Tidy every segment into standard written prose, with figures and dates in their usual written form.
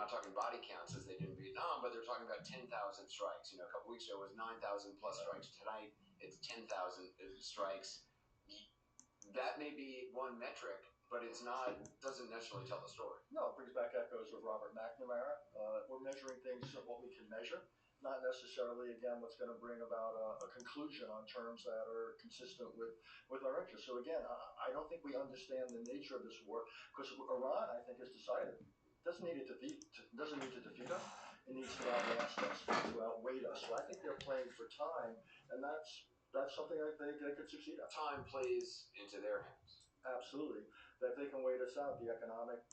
not talking body counts as they did in Vietnam, but they're talking about 10,000 strikes. A couple weeks ago it was 9,000 plus strikes. Tonight it's 10,000 strikes. That may be one metric, but it's not, doesn't necessarily tell the story. No, it brings back echoes of Robert McNamara. We're measuring things of what we can measure, not necessarily, again, what's going to bring about a conclusion on terms that are consistent with our interests. So again, I don't think we understand the nature of this war, because Iran, I think, has decided doesn't need to defeat us. It needs to outlast us, to outweigh us. So I think they're playing for time, and that's something that they could succeed at. Time plays into their hands. Absolutely. That if they can wait us out, the economic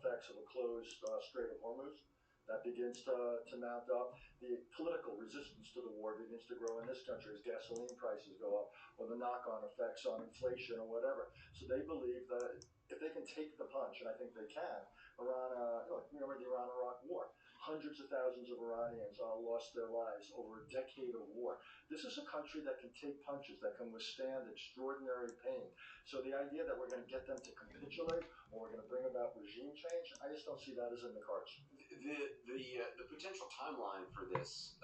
effects of a closed Strait of Hormuz, that begins to mount up. The political resistance to the war begins to grow in this country as gasoline prices go up, or the knock-on effects on inflation or whatever. So they believe that if they can take the punch, and I think they can, Iran, remember the Iran-Iraq war? Hundreds of thousands of Iranians lost their lives over a decade of war. This is a country that can take punches, that can withstand extraordinary pain. So the idea that we're going to get them to capitulate, or we're going to bring about regime change, I just don't see that as in the cards. The potential timeline for this,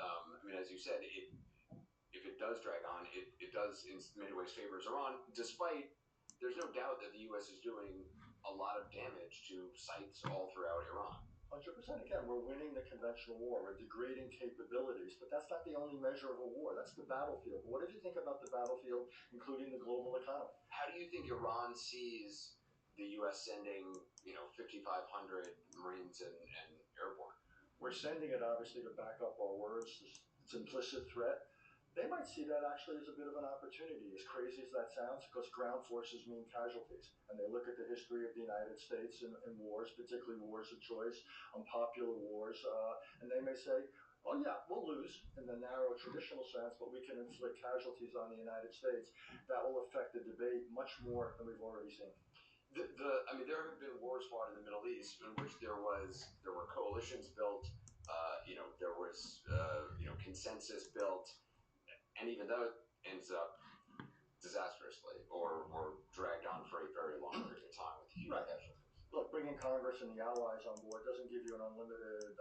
as you said, if it does drag on, it does in many ways favors Iran, despite there's no doubt that the U.S. is doing a lot of damage to sites all throughout Iran. 100%. Again, we're winning the conventional war. We're degrading capabilities, but that's not the only measure of a war. That's the battlefield. What did you think about the battlefield, including the global economy? How do you think Iran sees the U.S. sending, 5,500 Marines and airborne? We're sending it, obviously, to back up our words. It's implicit threat. They might see that actually as a bit of an opportunity, as crazy as that sounds, because ground forces mean casualties. And they look at the history of the United States in wars, particularly wars of choice, unpopular wars, and they may say, oh yeah, we'll lose in the narrow traditional sense, but we can inflict casualties on the United States. That will affect the debate much more than we've already seen. There have been wars fought in the Middle East in which there were coalitions built, there was consensus built. And even though it ends up disastrously or dragged on for a very long period of time with huge casualties. Look, bringing Congress and the allies on board doesn't give you an unlimited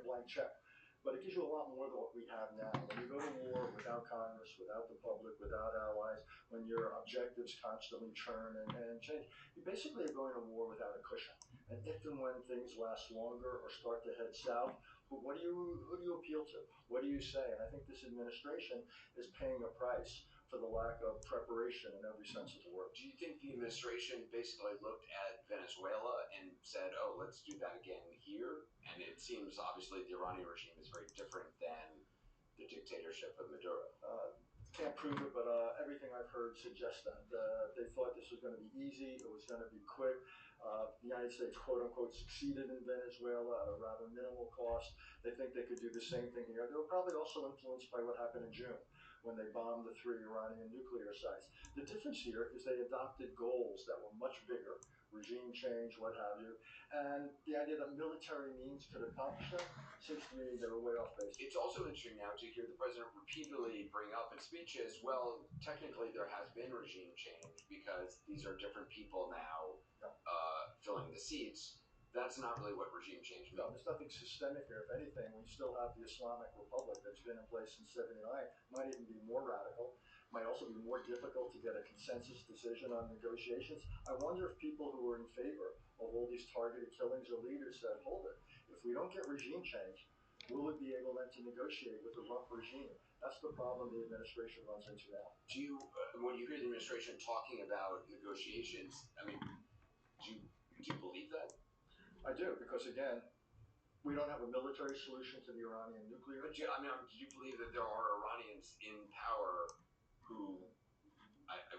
blank check, but it gives you a lot more than what we have now. When you go to war without Congress, without the public, without allies, when your objectives constantly churn and change, you basically are going to war without a cushion. And if and when things last longer or start to head south, who do you appeal to? What do you say? And I think this administration is paying a price for the lack of preparation in every sense of the word. Do you think the administration basically looked at Venezuela and said, oh, let's do that again here? And it seems obviously the Iranian regime is very different than the dictatorship of Maduro. Can't prove it, but everything I've heard suggests that. They thought this was going to be easy, it was going to be quick. The United States, quote unquote, succeeded in Venezuela at a rather minimal cost. They think they could do the same thing here. They were probably also influenced by what happened in June when they bombed the 3 Iranian nuclear sites. The difference here is they adopted goals that were much bigger, regime change, what have you, and the idea that military means could accomplish it seems to me they were way off base. It's also interesting now to hear the president repeatedly bring up in speeches, well, technically there has been regime change because these are different people now filling the seats. That's not really what regime change means. No, there's nothing systemic here. If anything, we still have the Islamic Republic that's been in place since '79. Might even be more radical. Might also be more difficult to get a consensus decision on negotiations. I wonder if people who are in favor of all these targeted killings or leaders said, hold it, if we don't get regime change, will we be able then to negotiate with a rough regime? That's the problem the administration runs into now. Do you, when you hear the administration talking about negotiations, do you believe that? I do, because again, we don't have a military solution to the Iranian nuclear. But do you believe that there are Iranians in power who,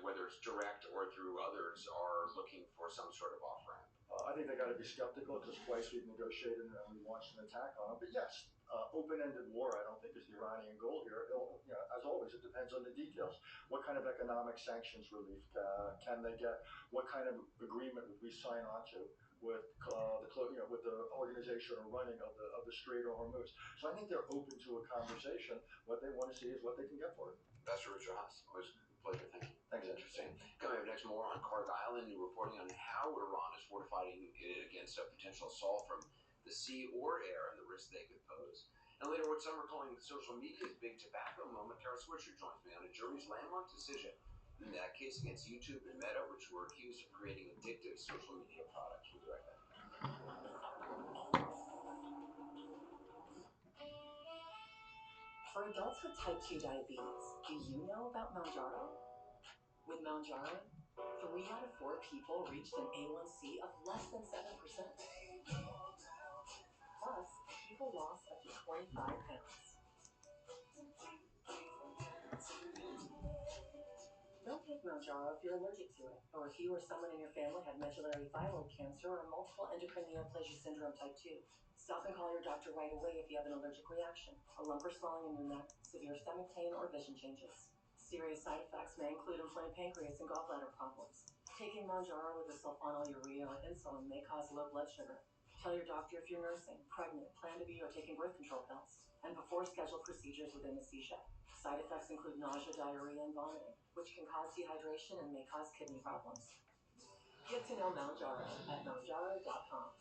whether it's direct or through others, are looking for some sort of off-ramp? I think they got to be skeptical because twice we've negotiated and we launched an attack on them. But yes, open-ended war I don't think is the Iranian goal here. As always, it depends on the details. What kind of economic sanctions relief can they get? What kind of agreement would we sign on to with the organization or running of the Strait of Hormuz? So I think they're open to a conversation. What they want to see is what they can get for it. That's Richard Haas. Always a pleasure. Thank you. Thanks. Interesting. Coming up next, more on Carg Island, new reporting on how Iran is fortifying against a potential assault from the sea or air, and the risk they could pose. And later, what some are calling social media's big tobacco moment, Tara Swisher joins me on a jury's landmark decision in that case against YouTube and Meta, which were accused of creating addictive social media products. We'll be right back. For adults with type 2 diabetes, do you know about Mounjaro? With Mounjaro, 3 out of 4 people reached an A1C of less than 7%. Plus, people lost up to 25 pounds. Don't take Mounjaro if you're allergic to it, or if you or someone in your family had medullary thyroid cancer or multiple endocrine neoplasia syndrome type 2. Stop and call your doctor right away if you have an allergic reaction, a lump or swelling in your neck, severe stomach pain, or vision changes. Serious side effects may include inflamed pancreas and gallbladder problems. Taking Mounjaro with a sulfonylurea or insulin may cause low blood sugar. Tell your doctor if you're nursing, pregnant, plan to be, or taking birth control pills. And before scheduled procedures with anesthesia. Side effects include nausea, diarrhea, and vomiting, which can cause dehydration and may cause kidney problems. Get to know Mounjaro at mounjaro.com.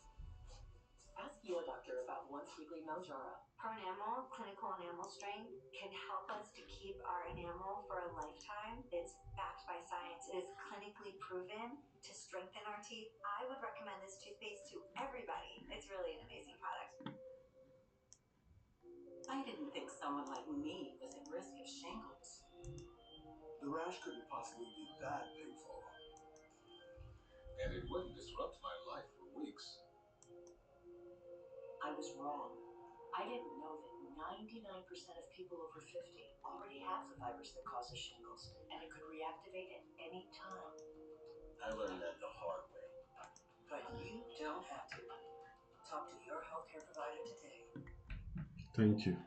Ask your doctor about once-weekly Mounjaro. Pro-enamel, clinical enamel strain, can help us to keep our enamel for a lifetime. It's backed by science. It is clinically proven to strengthen our teeth. I would recommend this toothpaste to everybody. It's really an amazing product. I didn't think someone like me was at risk of shingles. The rash couldn't possibly be that painful. And it wouldn't disrupt my life for weeks. I was wrong. I didn't know that 99% of people over 50 already have the virus that causes shingles, and it could reactivate at any time. I learned that the hard way. But you don't have to. Talk to your healthcare provider today. Thank you.